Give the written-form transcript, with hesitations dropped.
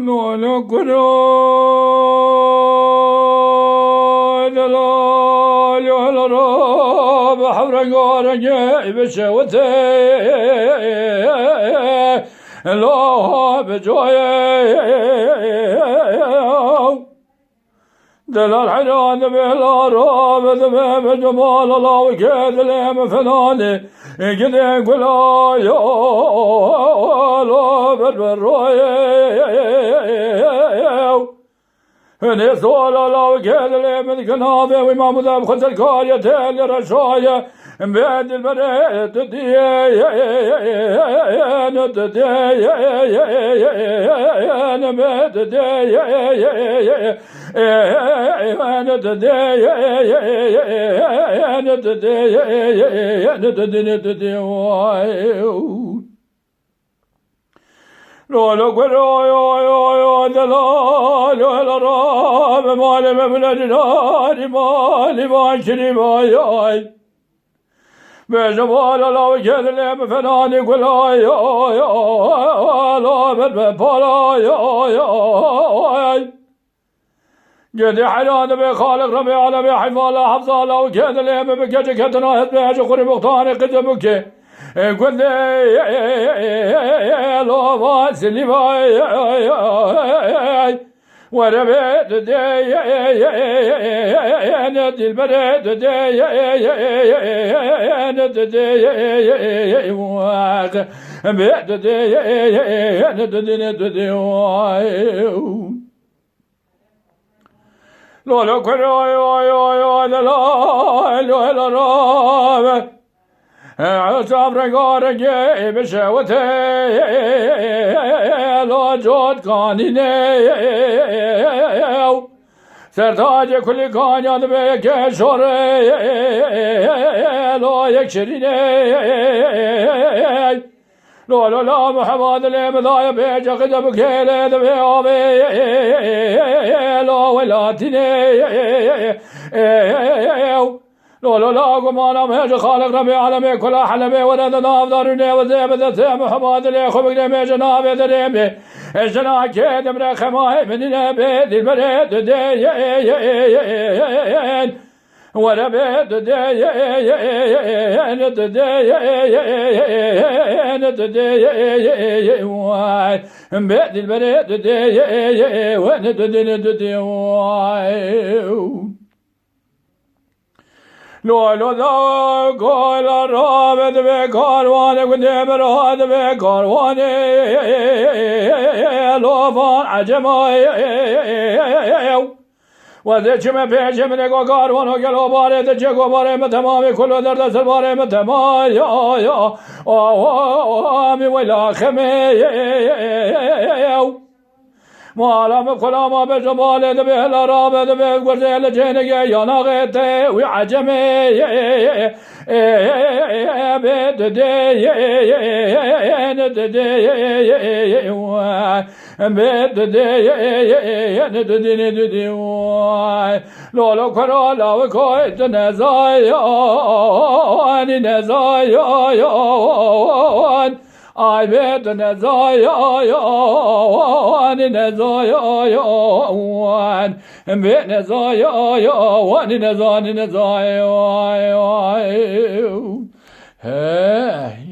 No no kuro la la la la la bahra garage beshawte la bejoye دلال حيران بلا راب ذباب جمال الله وكذا لهم فناني قد يقول يا لا بالروي نسول الله وكذا لهم الكنافة وإمام ذاب خذ الكارية الرشاية بعد البريد لا لا قرا يا دلال ولا راب مال مبلغ نار مال ما شري ما ياي بجمال الله وجل فناني قل يا لا بالبلا يا قد حنان بخالق ربي على بحفظ الله حفظ الله وكذا لهم بكجك تناهد بهج قرب مختار قدمك قل لا واسلي وربيت دي ندي البريد دي ندي بيت دي ندي لا لا كرا يا لا لا لا لا عصام رجال جيب شوته لا جود كانينه سرتاج كل كان يد بك شوره لا يكشرينه لا لا لا محمد لم ضايع بيج قدم كيله ذبي أبي لا ولا تني لا لا لا قمانا مهج خالق ربي عالمي كل حلمي ولد نافذرني وزيبت محمد لي خبق لي جناب دريمي جنا كيد من خماي من نبي المريد دين وربيت دين بيت المريد دين لا لا لا قال رابط بكاروان قدام راد بكاروان لا فان عجماي وذكر بيج من كاروان وقالوا باري تجوا باري متمام كل درد سباري متمام يا آمي ولا خمي مالام كلام بجمال دبه الراب دبه غرزل جنگ يا نغت وعجمي بد دي بد دي لا لا كرا لا وكايت نزايا I bet Nezayan, and bet Nezayan, hey.